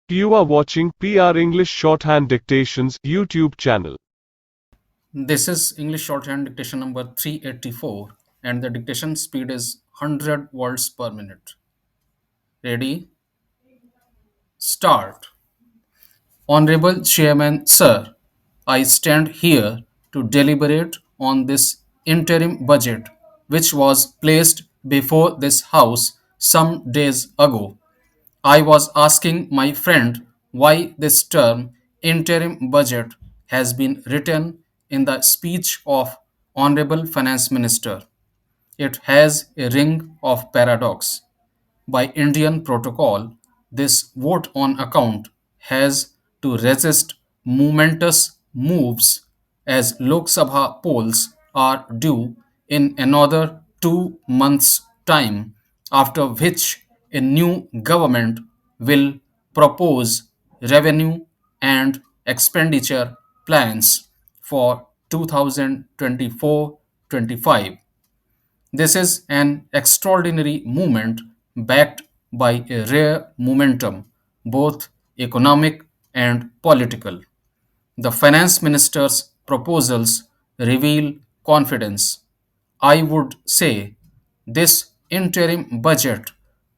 You are watching PR English Shorthand Dictations YouTube channel. This is English Shorthand Dictation number 384 and the dictation speed is 100 words per minute. Ready? Start. Honorable Chairman Sir, I stand here to deliberate on this interim budget which was placed before this House some days ago. I was asking my friend why this term interim budget has been written in the speech of Honorable Finance Minister. It has a ring of paradox. By Indian protocol, this vote on account has to resist momentous moves as Lok Sabha polls are due in another 2 months' time, after which a new government will propose revenue and expenditure plans for 2024-25. This is an extraordinary movement backed by a rare momentum, both economic and political. The finance minister's proposals reveal confidence. I would say this interim budget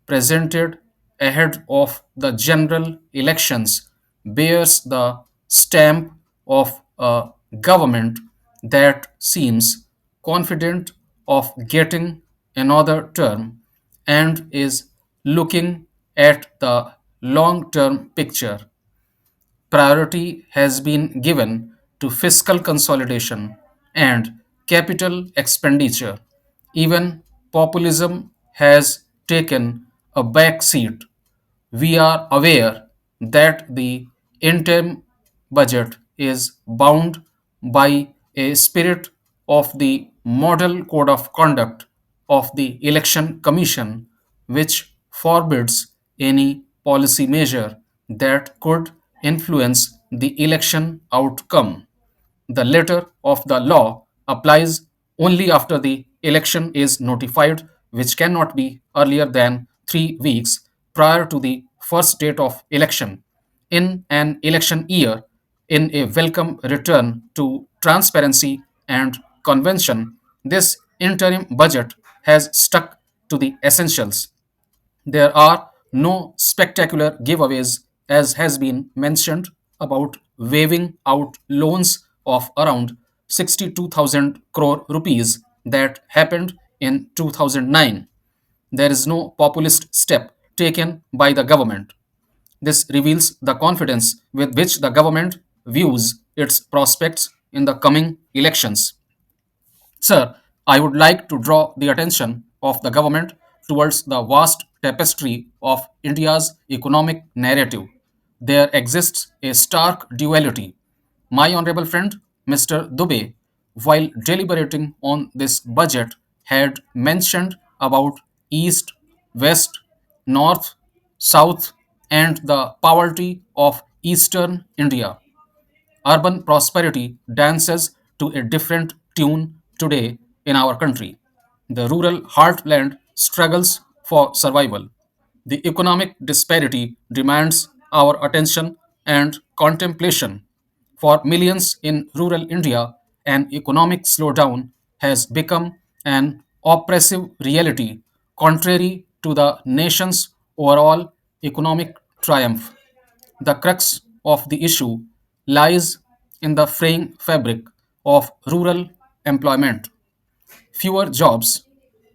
presented ahead of the general elections bears the stamp of a government that seems confident of getting another term and is looking at the long term picture. Priority has been given to fiscal consolidation and capital expenditure. Even populism has taken a back seat. We are aware that the interim budget is bound by a spirit of the Model Code of Conduct of the Election Commission, which forbids any policy measure that could influence the election outcome. The letter of the law applies only after the election is notified, which cannot be earlier than 3 weeks prior to the first date of election. In an election year, in a welcome return to transparency and convention, this interim budget has stuck to the essentials. There are no spectacular giveaways, as has been mentioned, about waiving out loans of around 62,000 crore rupees that happened in 2009. There is no populist step taken by the government. This reveals the confidence with which the government views its prospects in the coming elections. Sir, I would like to draw the attention of the government towards the vast tapestry of India's economic narrative. There exists a stark duality. My honorable friend, Mr. Dubey, while deliberating on this budget, had mentioned about East, West, North, South, and the poverty of Eastern India. Urban prosperity dances to a different tune today in our country. The rural heartland struggles for survival. The economic disparity demands our attention and contemplation. For millions in rural India, an economic slowdown has become an oppressive reality, contrary to the nation's overall economic triumph. The crux of the issue lies in the fraying fabric of rural employment. Fewer jobs,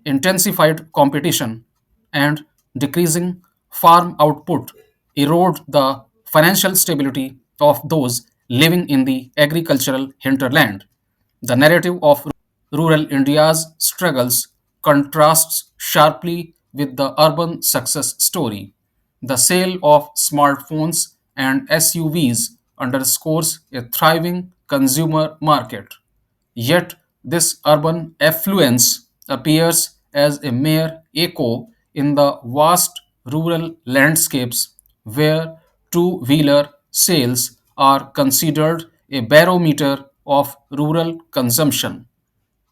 intensified competition, and decreasing farm output erode the financial stability of those living in the agricultural hinterland. The narrative of rural India's struggles contrasts sharply with the urban success story. The sale of smartphones and SUVs underscores a thriving consumer market. Yet, this urban affluence appears as a mere echo in the vast rural landscapes where two wheeler sales are considered a barometer of rural consumption.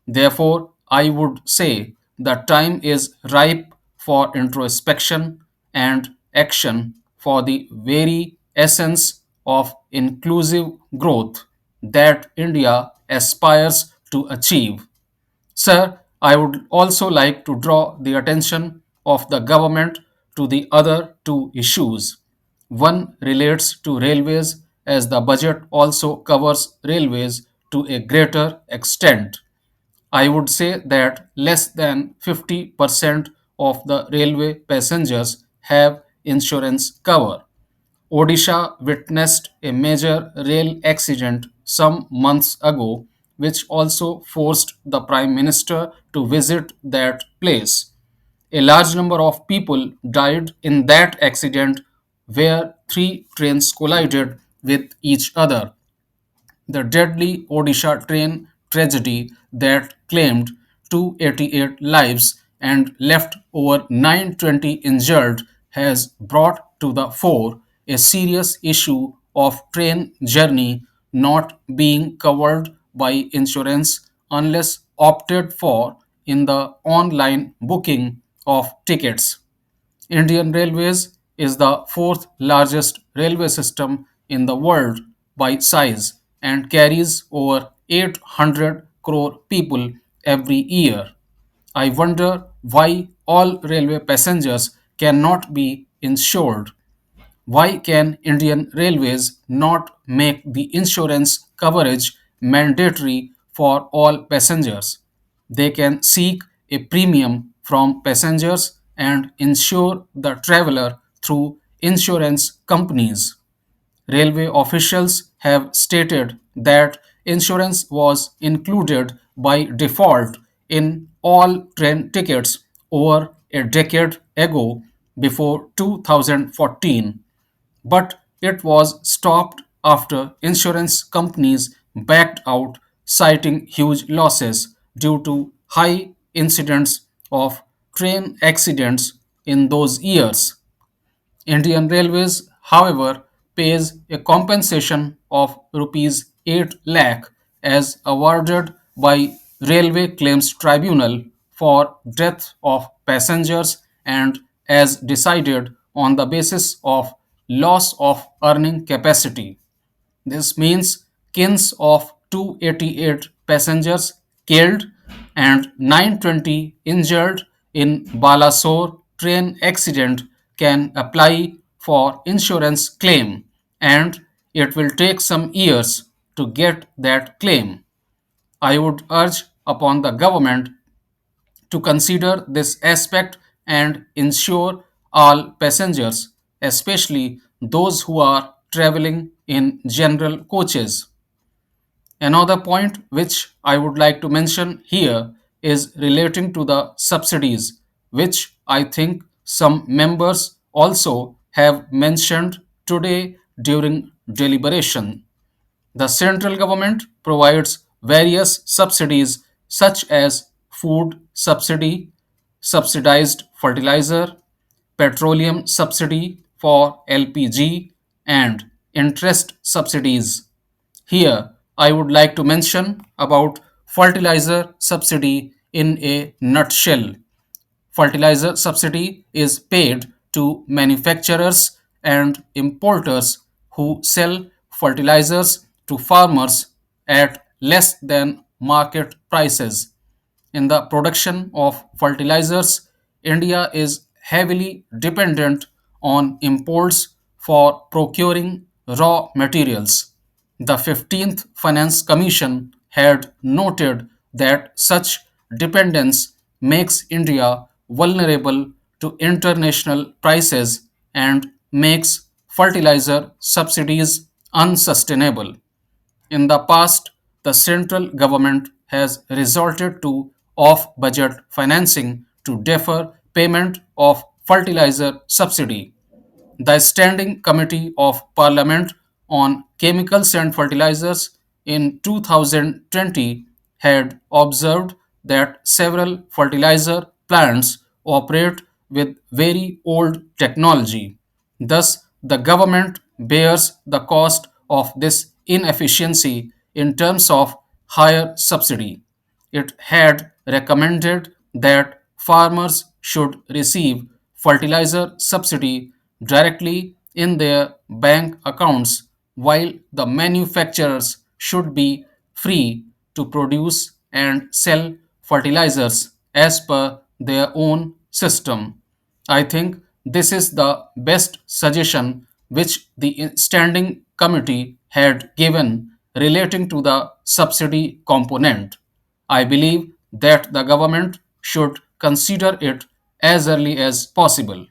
Therefore, I would say the time is ripe for introspection and action for the very essence of inclusive growth that India aspires to achieve. Sir, I would also like to draw the attention of the government to the other two issues. One relates to railways, as the budget also covers railways to a greater extent. I would say that less than 50% of the railway passengers have insurance cover. Odisha witnessed a major rail accident some months ago, which also forced the Prime Minister to visit that place. A large number of people died in that accident where three trains collided with each other. The deadly Odisha train tragedy that claimed 288 lives and left over 920 injured has brought to the fore a serious issue of train journey not being covered by insurance unless opted for in the online booking of tickets. Indian Railways is the fourth largest railway system in the world by size and carries over 800 crore people every year. I wonder why all railway passengers cannot be insured. Why can Indian Railways not make the insurance coverage mandatory for all passengers? They can seek a premium from passengers and insure the traveler through insurance companies. Railway officials have stated that insurance was included by default in all train tickets over a decade ago before 2014, but it was stopped after insurance companies backed out, citing huge losses due to high incidents of train accidents in those years. Indian Railways, however, pays a compensation of rupees 8 lakh as awarded by Railway Claims Tribunal for death of passengers and as decided on the basis of loss of earning capacity. This means kins of 288 passengers killed and 920 injured in Balasore train accident can apply for insurance claim, and it will take some years to get that claim. I would urge upon the government to consider this aspect and ensure all passengers, especially those who are traveling in general coaches. Another point which I would like to mention here is relating to the subsidies, which I think some members also have mentioned today during deliberation. The central government provides various subsidies such as food subsidy, subsidized fertilizer, petroleum subsidy for LPG, and interest subsidies. Here, I would like to mention about fertilizer subsidy in a nutshell. Fertilizer subsidy is paid to manufacturers and importers who sell fertilizers to farmers at less than market prices. In the production of fertilizers, India is heavily dependent on imports for procuring raw materials. The 15th Finance Commission had noted that such dependence makes India vulnerable to international prices and makes fertilizer subsidies unsustainable. In the past, the central government has resorted to off budget financing to defer payment of fertilizer subsidy. The Standing Committee of Parliament on Chemicals and Fertilizers in 2020 had observed that several fertilizer plants operate with very old technology. Thus, the government bears the cost of this inefficiency in terms of higher subsidy. It had recommended that farmers should receive fertilizer subsidy directly in their bank accounts, while the manufacturers should be free to produce and sell fertilizers as per their own system. I think this is the best suggestion which the standing committee had given relating to the subsidy component. I believe that the government should consider it as early as possible.